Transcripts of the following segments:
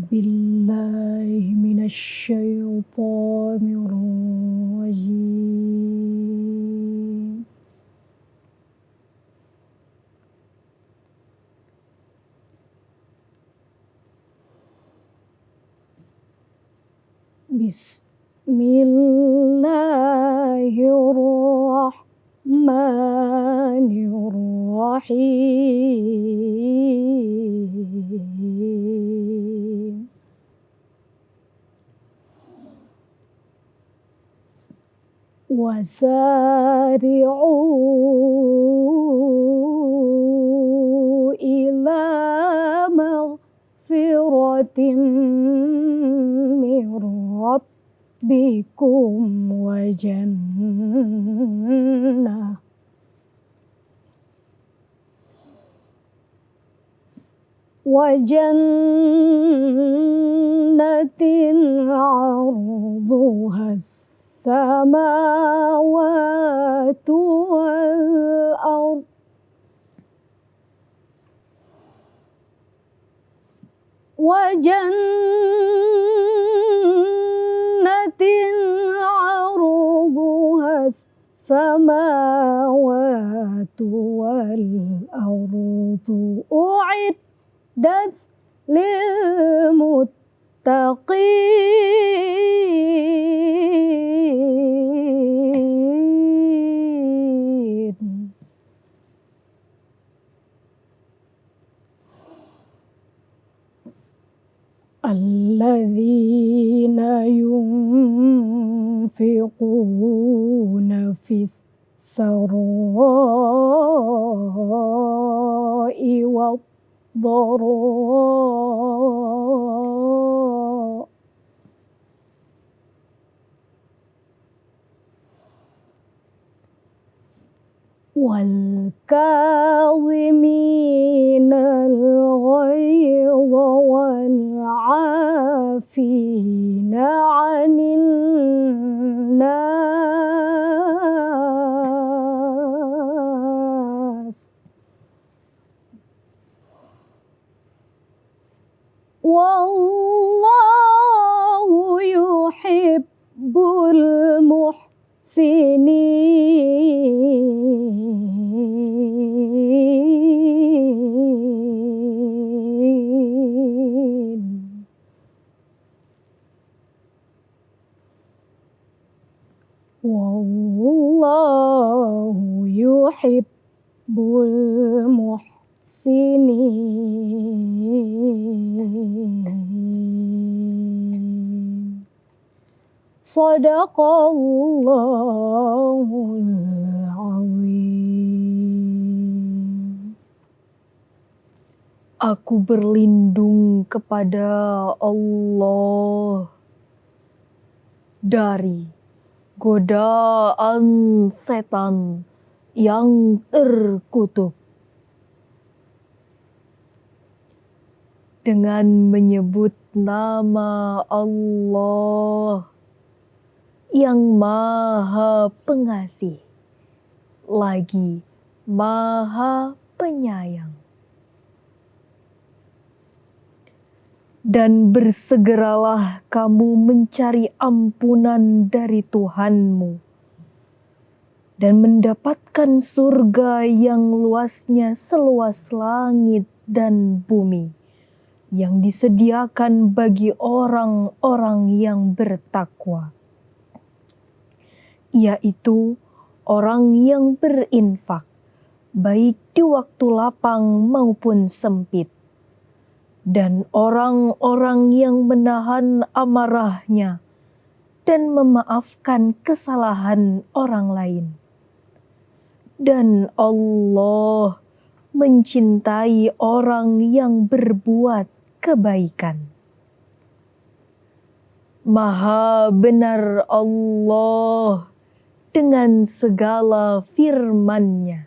billahi minasyaitonir rajim. Bismillahirrahmanirrahim. Wasari'u ila maghfiratin min rabbikum wa jannatin 'arduhas samawati wal ardh wa jannatin 'arduhas samawati wal ardu u'iddat lil muttaqin. Alladzina yunfiquna fis sarai wad dharra wal kadhiminal ghaidha wal 'afina 'anil nas. Wallahu yuhibbul muhsinin. Wallahu yuhibbul muhsinin. Shadaqallahul azim. Aku berlindung kepada Allah dari godaan setan yang terkutuk. Dengan menyebut nama Allah yang Maha Pengasih lagi Maha Penyayang. Dan bersegeralah kamu mencari ampunan dari Tuhanmu dan mendapatkan surga yang luasnya seluas langit dan bumi yang disediakan bagi orang-orang yang bertakwa, yaitu orang yang berinfak baik di waktu lapang maupun sempit, dan orang-orang yang menahan amarahnya dan memaafkan kesalahan orang lain. Dan Allah mencintai orang yang berbuat kebaikan. Maha benar Allah dengan segala firman-Nya.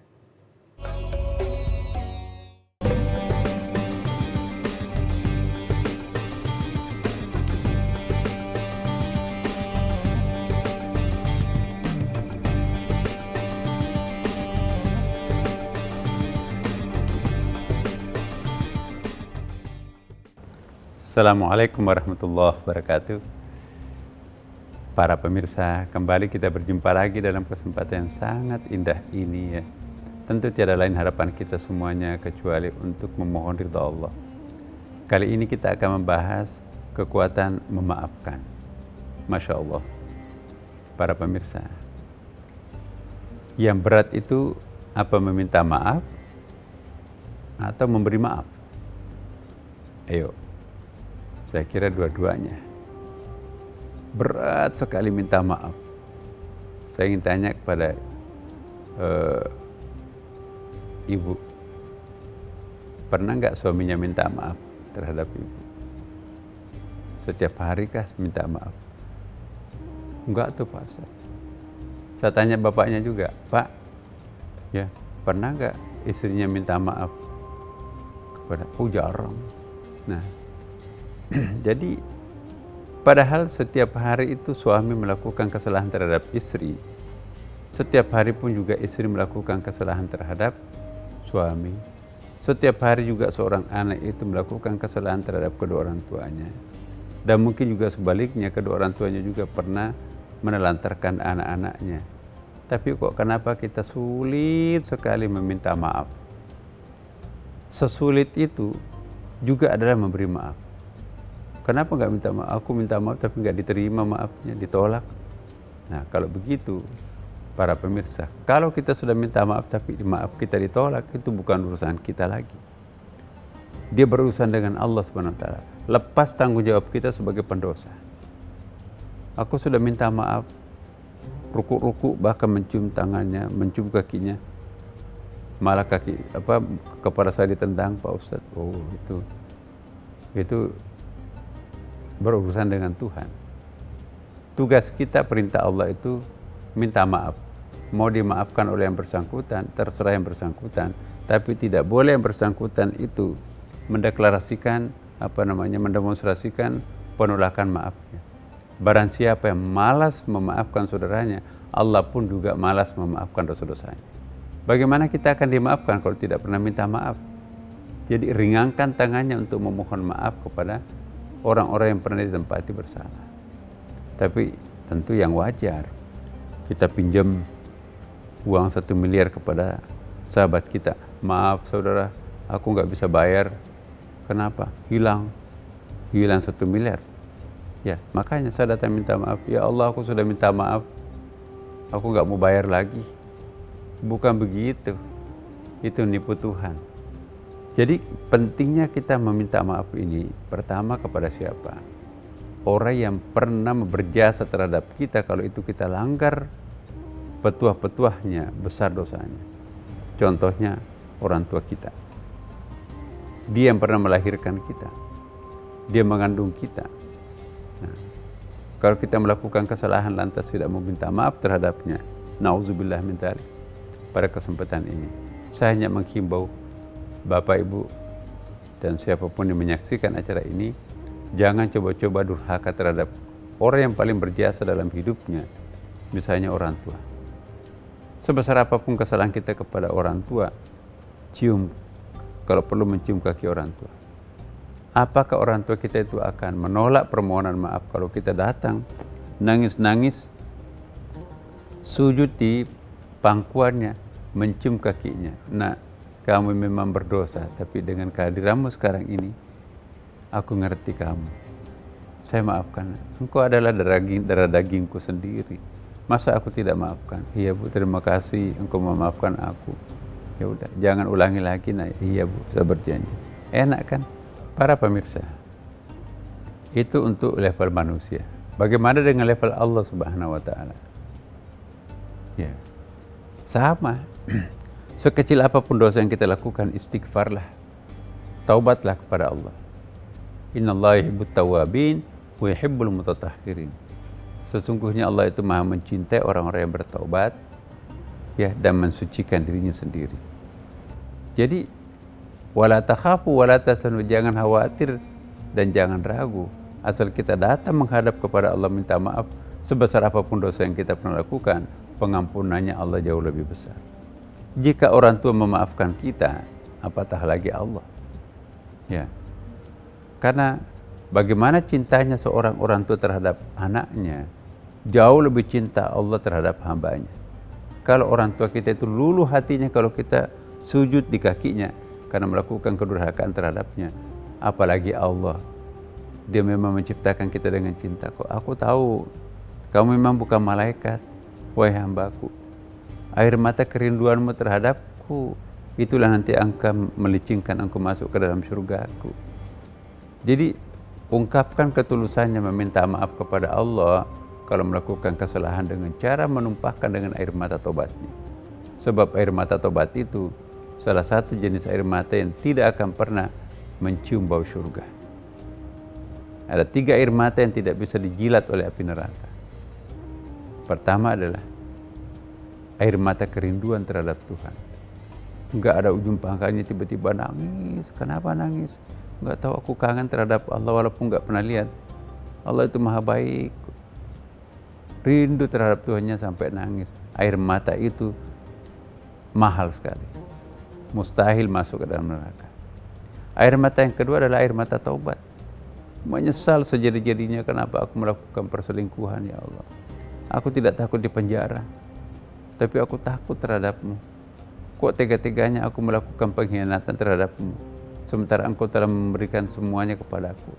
Assalamualaikum warahmatullahi wabarakatuh. Para pemirsa, kembali kita berjumpa lagi dalam kesempatan yang sangat indah ini ya. Tentu tiada lain harapan kita semuanya kecuali untuk memohon ridha Allah. Kali ini kita akan membahas kekuatan memaafkan. Masya Allah. Para pemirsa, yang berat itu apa meminta maaf atau memberi maaf? Ayo, saya kira dua-duanya. Berat sekali minta maaf. Saya ingin tanya kepada ibu, pernah nggak suaminya minta maaf terhadap ibu? Setiap hari kah minta maaf? Enggak tuh Pak Ustaz. Saya tanya bapaknya juga, Pak, ya pernah nggak istrinya minta maaf kepada? Oh jarang. Nah, jadi padahal setiap hari itu suami melakukan kesalahan terhadap istri. Setiap hari pun juga istri melakukan kesalahan terhadap suami. Setiap hari juga seorang anak itu melakukan kesalahan terhadap kedua orang tuanya. Dan mungkin juga sebaliknya, kedua orang tuanya juga pernah menelantarkan anak-anaknya. Tapi kok kenapa kita sulit sekali meminta maaf? Sesulit itu juga adalah memberi maaf. Kenapa nggak minta maaf? Aku minta maaf tapi nggak diterima maafnya, ditolak. Nah kalau begitu, para pemirsa, kalau kita sudah minta maaf tapi maaf kita ditolak, itu bukan urusan kita lagi. Dia berurusan dengan Allah SWT. Lepas tanggung jawab kita sebagai pendosa. Aku sudah minta maaf, ruku-ruku bahkan mencium tangannya, mencium kakinya, malah kepala saya ditendang Pak Ustadz. Oh itu berurusan dengan Tuhan. Tugas kita, perintah Allah itu minta maaf. Mau dimaafkan oleh yang bersangkutan, terserah yang bersangkutan, tapi tidak boleh yang bersangkutan itu mendeklarasikan mendemonstrasikan penolakan maafnya. Barang siapa yang malas memaafkan saudaranya, Allah pun juga malas memaafkan dosa-dosanya. Bagaimana kita akan dimaafkan kalau tidak pernah minta maaf? Jadi ringankan tangannya untuk memohon maaf kepada orang-orang yang pernah ditempati bersalah. Tapi tentu yang wajar. Kita pinjam uang 1 miliar kepada sahabat kita. Maaf saudara, aku nggak bisa bayar. Kenapa? Hilang 1 miliar. Ya, makanya saya datang minta maaf. Ya Allah, aku sudah minta maaf. Aku nggak mau bayar lagi. Bukan begitu. Itu nipu Tuhan. Jadi pentingnya kita meminta maaf ini pertama kepada siapa? Orang yang pernah berjasa terhadap kita, kalau itu kita langgar petuah-petuahnya, besar dosanya. Contohnya orang tua kita. Dia yang pernah melahirkan kita. Dia mengandung kita. Nah, kalau kita melakukan kesalahan lantas tidak meminta maaf terhadapnya, nauzubillah min dzalik. Pada kesempatan ini, saya hanya menghimbau Bapak Ibu dan siapapun yang menyaksikan acara ini, jangan coba-coba durhaka terhadap orang yang paling berjasa dalam hidupnya, misalnya orang tua. Sebesar apapun kesalahan kita kepada orang tua, cium, kalau perlu mencium kaki orang tua. Apakah orang tua kita itu akan menolak permohonan maaf kalau kita datang nangis-nangis, sujud di pangkuannya, mencium kakinya? Nah, kamu memang berdosa, tapi dengan kehadiranmu sekarang ini, aku ngerti kamu. Saya maafkan. Engkau adalah darah dagingku sendiri. Masa aku tidak maafkan? Iya Bu, terima kasih engkau memaafkan aku. Ya udah, jangan ulangi lagi. Nah, iya Bu, saya berjanji. Enak kan? Para pemirsa, itu untuk level manusia. Bagaimana dengan level Allah Subhanahu wa Ta'ala? Ya, sama. Sekecil apapun dosa yang kita lakukan, istighfarlah, taubatlah kepada Allah. Innallaha yuhibbut tawwabin wa yuhibbul mutatahhirin. Sesungguhnya Allah itu Maha mencintai orang-orang yang bertaubat, ya, dan mensucikan dirinya sendiri. Jadi wala takhafu wala tahzanu, jangan khawatir dan jangan ragu. Asal kita datang menghadap kepada Allah minta maaf, sebesar apapun dosa yang kita pernah lakukan, pengampunannya Allah jauh lebih besar. Jika orang tua memaafkan kita, apatah lagi Allah. Ya. Karena Bagaimana cintanya seorang orang tua terhadap anaknya, jauh lebih cinta Allah terhadap hambanya. Kalau orang tua kita itu luluh hatinya kalau kita sujud di kakinya karena melakukan kedurhakaan terhadapnya, apalagi Allah. Dia memang menciptakan kita dengan cinta. Kok aku tahu kamu memang bukan malaikat, wahai hambaku. Air mata kerinduanmu terhadapku, itulah nanti engkau melicingkan engkau masuk ke dalam surgaku. Jadi ungkapkan ketulusannya meminta maaf kepada Allah kalau melakukan kesalahan dengan cara menumpahkan dengan air mata tobatnya. Sebab air mata tobat itu salah satu jenis air mata yang tidak akan pernah mencium bau surga. Ada 3 air mata yang tidak bisa dijilat oleh api neraka. Pertama adalah air mata kerinduan terhadap Tuhan. Enggak ada ujung pangkalnya, tiba-tiba nangis. Kenapa nangis? Enggak tahu, aku kangen terhadap Allah walaupun enggak pernah lihat. Allah itu maha baik. Rindu terhadap Tuhannya sampai nangis. Air mata itu mahal sekali. Mustahil masuk ke dalam neraka. Air mata yang kedua adalah air mata taubat. Menyesal sejadi-jadinya kenapa aku melakukan perselingkuhan, ya Allah. Aku tidak takut di penjara, tapi aku takut terhadapmu. Kok tega-teganya aku melakukan pengkhianatan terhadapmu, sementara engkau telah memberikan semuanya kepadaku.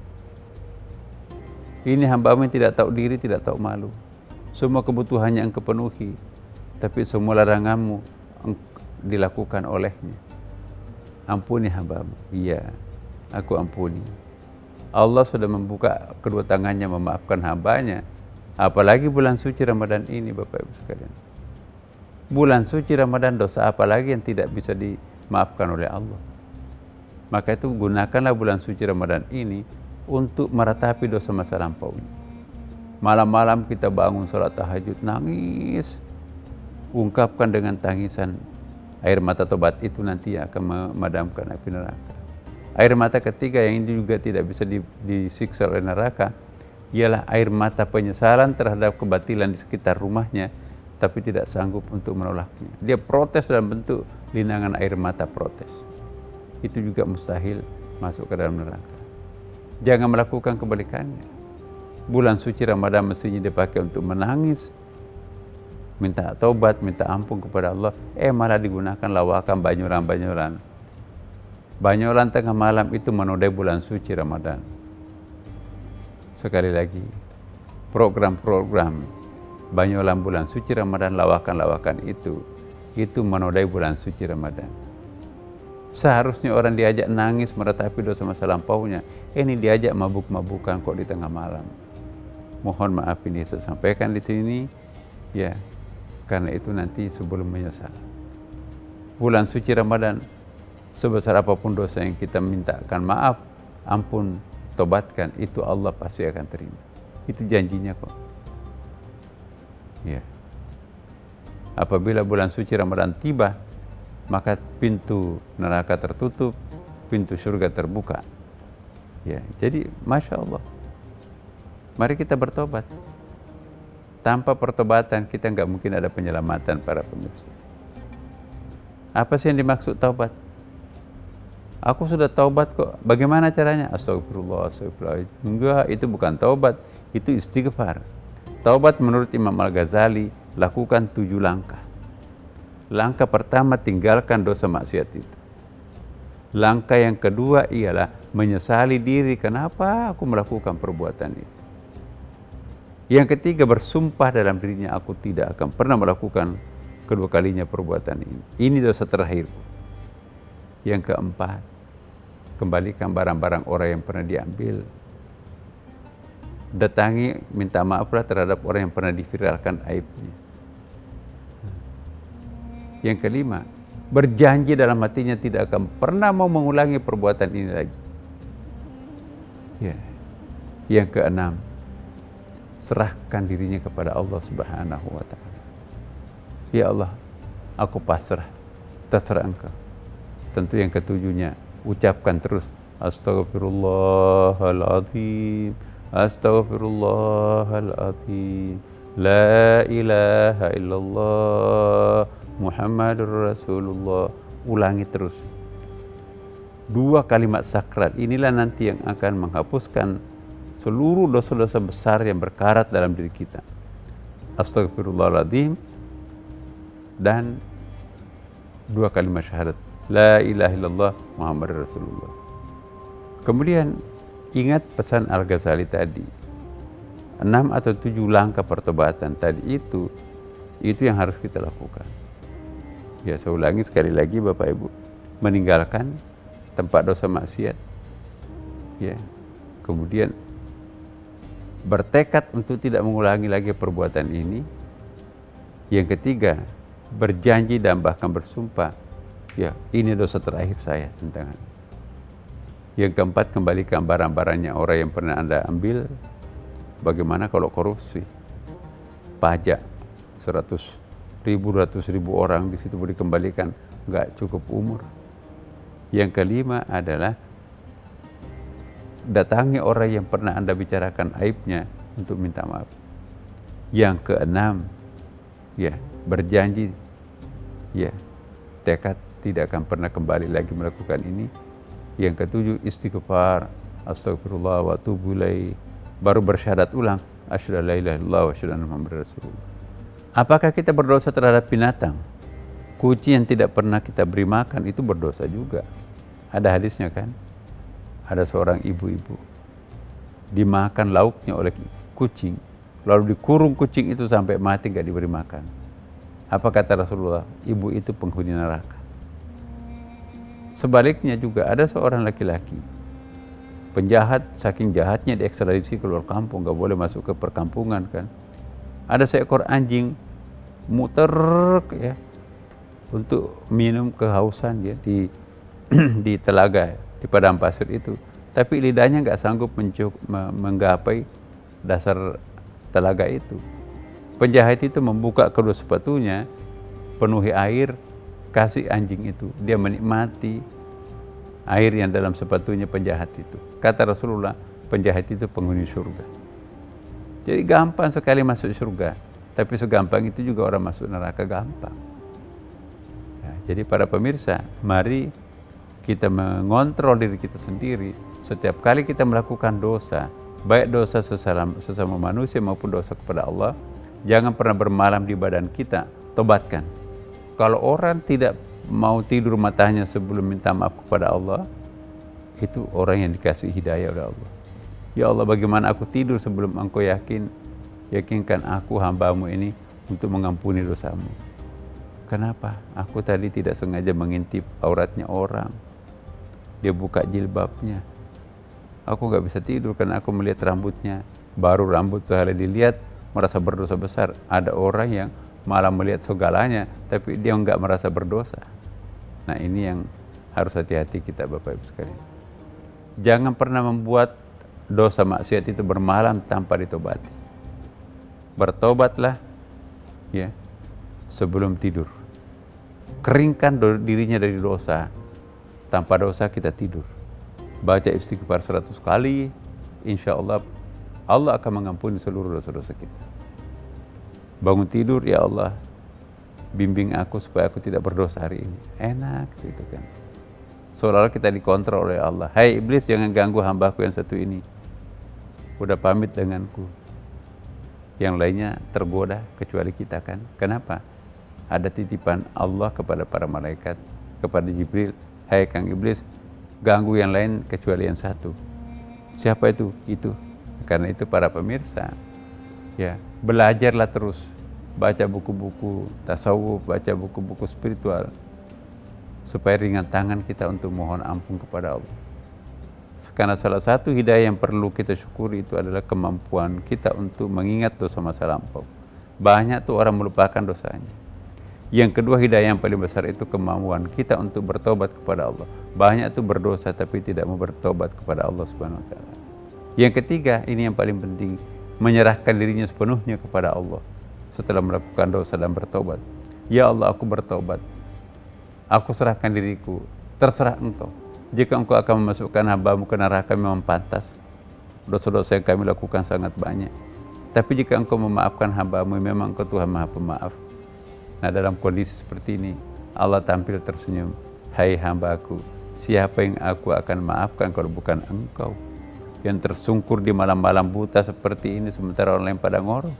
Ini hamba-Mu yang tidak tahu diri, tidak tahu malu. Semua kebutuhannya engkau penuhi, tapi semua larangan-Mu dilakukan olehnya. Ampuni hamba-Mu. Iya, aku ampuni. Allah sudah membuka kedua tangannya memaafkan hambanya. Apalagi bulan suci Ramadan ini, Bapak Ibu sekalian. Bulan suci Ramadan, dosa apalagi yang tidak bisa dimaafkan oleh Allah. Maka itu gunakanlah bulan suci Ramadan ini untuk meratapi dosa masa lampau. Malam-malam kita bangun sholat tahajud, nangis. Ungkapkan dengan tangisan. Air mata tobat itu nanti akan memadamkan api neraka. Air mata ketiga yang ini juga tidak bisa disiksa oleh neraka, ialah air mata penyesalan terhadap kebatilan di sekitar rumahnya, tapi tidak sanggup untuk menolaknya. Dia protes dalam bentuk linangan air mata protes. Itu juga mustahil masuk ke dalam neraka. Jangan melakukan kebalikannya. Bulan suci Ramadan mestinya dipakai untuk menangis, minta taubat, minta ampun kepada Allah. Malah digunakan lawakan banyolan-banyolan. Banyolan tengah malam itu menodai bulan suci Ramadan. Sekali lagi, program-program banyolan bulan suci Ramadan, lawakan-lawakan itu menodai bulan suci Ramadan. Seharusnya orang diajak nangis meratapi dosa masa lampaunya, ini diajak mabuk-mabukan kok di tengah malam. Mohon maaf ini saya sampaikan di sini, ya, karena itu nanti sebelum menyesal. Bulan suci Ramadan, sebesar apapun dosa yang kita mintakan maaf, ampun, tobatkan, itu Allah pasti akan terima. Itu janjinya kok. Ya. Apabila bulan suci Ramadan tiba, maka pintu neraka tertutup, pintu surga terbuka. Ya, jadi Masya Allah. Mari kita bertobat. Tanpa pertobatan kita nggak mungkin ada penyelamatan para pemirsa. Apa sih yang dimaksud taubat? Aku sudah taubat kok. Bagaimana caranya? Astagfirullah, astagfirullah. Enggak, itu bukan taubat, itu istighfar. Taubat menurut Imam Al-Ghazali, lakukan 7 langkah. Langkah pertama, tinggalkan dosa maksiat itu. Langkah yang kedua ialah menyesali diri, kenapa aku melakukan perbuatan itu. Yang ketiga, bersumpah dalam dirinya, aku tidak akan pernah melakukan kedua kalinya perbuatan ini. Ini dosa terakhir. Yang keempat, kembalikan barang-barang orang yang pernah diambil. Datangi, minta maaflah terhadap orang yang pernah diviralkan aibnya. Yang kelima, berjanji dalam hatinya tidak akan pernah mau mengulangi perbuatan ini lagi. Ya. Yang keenam, serahkan dirinya kepada Allah Subhanahu wa Ta'ala. Ya Allah, aku pasrah, terserah Engkau. Tentu yang ketujuhnya, ucapkan terus Astaghfirullahaladzim, Astaghfirullahaladzim, La ilaha illallah, Muhammadur Rasulullah. Ulangi terus. 2 kalimat sakral inilah nanti yang akan menghapuskan seluruh dosa-dosa besar yang berkarat dalam diri kita. Astagfirullahaladzim dan 2 kalimat syahadat, la ilaha illallah Muhammad Rasulullah. Kemudian ingat pesan Al-Ghazali tadi, 6 atau 7 langkah pertobatan tadi itu yang harus kita lakukan. Ya, saya ulangi sekali lagi Bapak Ibu, meninggalkan tempat dosa maksiat, ya, kemudian bertekad untuk tidak mengulangi lagi perbuatan ini. Yang ketiga, berjanji dan bahkan bersumpah, ya ini dosa terakhir saya tentang ini. Yang keempat, kembalikan barang-barangnya orang yang pernah Anda ambil. Bagaimana kalau korupsi, pajak 100.000 orang di situ boleh dikembalikan, nggak cukup umur. Yang kelima adalah datangi orang yang pernah Anda bicarakan aibnya untuk minta maaf. Yang keenam, ya berjanji, ya tekad tidak akan pernah kembali lagi melakukan ini. Yang ketujuh, istighfar, astagfirullah wa atubu ilaih. Baru bersyahadat ulang, asyhadu an la ilaha illallah wa asyhadu anna muhammadar rasulullah. Apakah kita berdosa terhadap binatang? Kucing yang tidak pernah kita beri makan itu berdosa juga. Ada hadisnya kan? Ada seorang ibu-ibu dimakan lauknya oleh kucing, lalu dikurung kucing itu sampai mati gak diberi makan. Apa kata Rasulullah? Ibu itu penghuni neraka. Sebaliknya juga ada seorang laki-laki penjahat, saking jahatnya diekstradisi keluar kampung, gak boleh masuk ke perkampungan kan. Ada seekor anjing muter ya untuk minum kehausan dia di telaga, di padang pasir itu, tapi lidahnya nggak sanggup menggapai dasar telaga itu. Penjahat itu membuka kedua sepatunya, penuhi air, kasih anjing itu, dia menikmati air yang dalam sepatunya penjahat itu. Kata Rasulullah, penjahat itu penghuni surga. Jadi gampang sekali masuk surga, tapi segampang itu juga orang masuk neraka, gampang. Ya, jadi para pemirsa, mari kita mengontrol diri kita sendiri. Setiap kali kita melakukan dosa, baik dosa sesama manusia maupun dosa kepada Allah, jangan pernah bermalam di badan kita, tobatkan. Kalau orang tidak mau tidur matanya sebelum minta maaf kepada Allah, itu orang yang dikasih hidayah oleh Allah. Ya Allah, bagaimana aku tidur sebelum Engkau yakinkan aku hamba-Mu ini untuk mengampuni dosamu. Kenapa? Aku tadi tidak sengaja mengintip auratnya orang. Dia buka jilbabnya. Aku gak bisa tidur karena aku melihat rambutnya. Baru rambut sehari dilihat, merasa berdosa besar. Ada orang yang malah melihat segalanya, tapi dia gak merasa berdosa. Nah, ini yang harus hati-hati kita Bapak Ibu sekalian. Jangan pernah membuat dosa maksiat itu bermalam tanpa ditobati. Bertobatlah ya sebelum tidur. Keringkan dirinya dari dosa. Tanpa dosa kita tidur. Baca istighfar 100 kali, insya Allah Allah akan mengampuni seluruh dosa-dosa kita. Bangun tidur, ya Allah, bimbing aku supaya aku tidak berdosa hari ini. Enak situ kan. Seolah-olah kita dikontrol oleh Allah. Hai iblis, jangan ganggu hambaku yang satu ini. Udah pamit denganku. Yang lainnya tergoda kecuali kita kan. Kenapa? Ada titipan Allah kepada para malaikat, kepada Jibril. Hai Kang Iblis, ganggu yang lain kecuali yang satu. Siapa itu? Itu. Karena itu para pemirsa, ya belajarlah terus. Baca buku-buku tasawuf, baca buku-buku spiritual. Supaya ringan tangan kita untuk mohon ampun kepada Allah. Karena salah satu hidayah yang perlu kita syukuri itu adalah kemampuan kita untuk mengingat dosa masa lampau. Banyak tuh orang melupakan dosanya. Yang kedua, hidayah yang paling besar itu kemampuan kita untuk bertobat kepada Allah. Banyak tuh berdosa tapi tidak mau bertobat kepada Allah Subhanahu wa taala. Yang ketiga, ini yang paling penting, menyerahkan dirinya sepenuhnya kepada Allah setelah melakukan dosa dan bertobat. Ya Allah, aku bertobat. Aku serahkan diriku, terserah Engkau. Jika Engkau akan memasukkan hamba-Mu ke neraka, memang pantas. Dosa-dosa yang kami lakukan sangat banyak. Tapi jika Engkau memaafkan hamba-Mu, memang Engkau Tuhan Maha Pemaaf. Nah, dalam kondisi seperti ini, Allah tampil tersenyum. Hai hamba-Ku, siapa yang aku akan maafkan kalau bukan Engkau? yang tersungkur di malam-malam buta seperti ini sementara orang lain pada ngoro.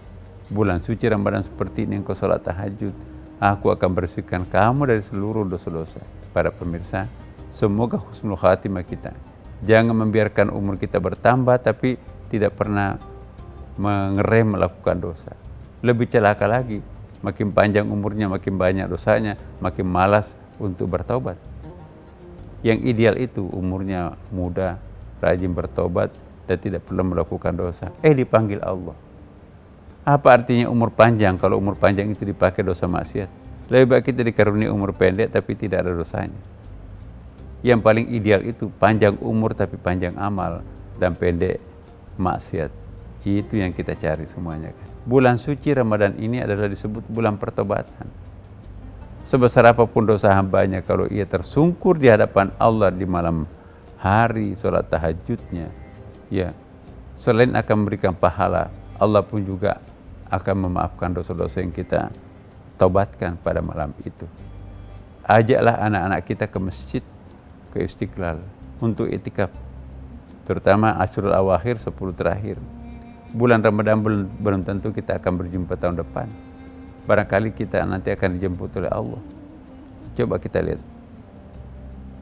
Bulan suci Ramadan seperti ini engkau sholat tahajud, aku akan bersihkan kamu dari seluruh dosa-dosa. Para pemirsa, semoga husnul khatimah kita. Jangan membiarkan umur kita bertambah tapi tidak pernah mengerem melakukan dosa. Lebih celaka lagi, makin panjang umurnya, makin banyak dosanya, makin malas untuk bertobat. Yang ideal itu umurnya muda, rajin bertobat dan tidak perlu melakukan dosa. Dipanggil Allah. Apa artinya umur panjang kalau umur panjang itu dipakai dosa maksiat? Lebih baik kita dikaruniai umur pendek tapi tidak ada dosanya. Yang paling ideal itu panjang umur tapi panjang amal dan pendek maksiat. Itu yang kita cari semuanya kan. Bulan suci Ramadan ini adalah disebut bulan pertobatan. Sebesar apapun dosa hambanya, kalau ia tersungkur di hadapan Allah di malam hari sholat tahajudnya, ya selain akan memberikan pahala, Allah pun juga akan memaafkan dosa-dosa yang kita taubatkan pada malam itu. Ajaklah anak-anak kita ke masjid, ke Istiqlal untuk itikaf, terutama Asyrul Awakhir 10 terakhir. Bulan Ramadan belum tentu kita akan berjumpa tahun depan. Barangkali kita nanti akan dijemput oleh Allah. Coba kita lihat,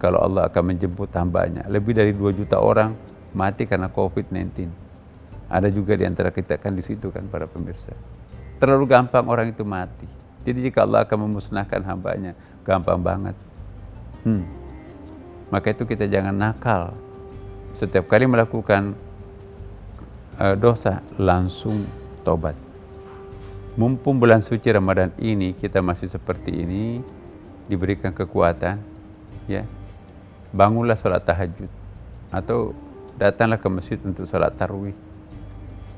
kalau Allah akan menjemput hambanya, lebih dari 2 juta orang mati karena COVID-19. Ada juga di antara kita kan di situ kan para pemirsa. Terlalu gampang orang itu mati. Jadi jika Allah akan memusnahkan hambanya, gampang banget. Maka itu kita jangan nakal. Setiap kali melakukan dosa langsung tobat. Mumpung bulan suci Ramadan ini kita masih seperti ini, diberikan kekuatan, ya, bangunlah sholat tahajud atau datanglah ke masjid untuk sholat tarawih.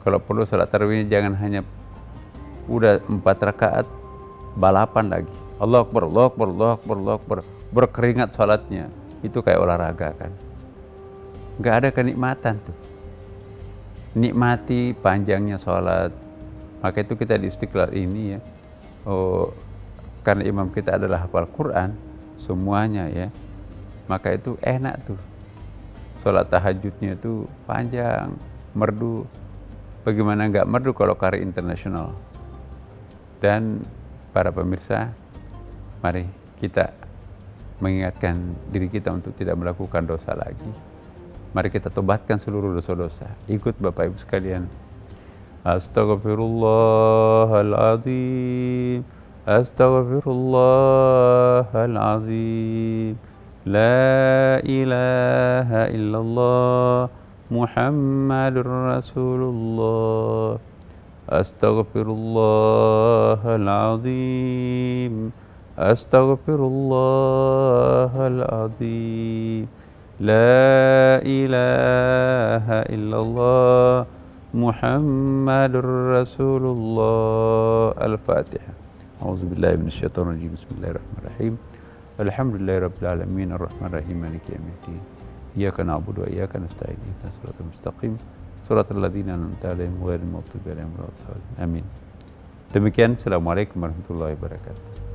Kalau perlu sholat tarawih jangan hanya udah 4 rakaat, balapan lagi. Allahu Akbar, Allahu Akbar, Allahu Akbar, Allahu Akbar. Berkeringat sholatnya, itu kayak olahraga kan. Gak ada kenikmatan tuh. Nikmati panjangnya sholat. Maka itu kita di Istiqlal ini ya, karena imam kita adalah hafal Quran semuanya ya, maka itu enak tuh. Sholat tahajudnya itu panjang, merdu. Bagaimana nggak merdu kalau Qari Internasional. Dan para pemirsa, mari kita mengingatkan diri kita untuk tidak melakukan dosa lagi. Mari kita tobatkan seluruh dosa-dosa. Ikut Bapak Ibu sekalian. Astaghfirullahaladzim, astaghfirullahaladzim. La ilaha illallah Muhammadur Rasulullah. Astaghfirullahaladzim, astaghfirullahaladzim. La ilaha illallah Muhammadur Rasulullah. Al-Fatihah. A'udzubillahi minasyaitonir rajim. Bismillahirrahmanirrahim. Alhamdulillahirabbil alamin arrahmanirrahim maliki yaumiddin. Iyyaka na'budu wa iyyaka nasta'in. Ihdinas siratal mustaqim. Shiratal ladzina an'amta 'alaihim ghairil maghdubi 'alaihim waladdallin. Amin. Demikian, assalamualaikum warahmatullahi wabarakatuh.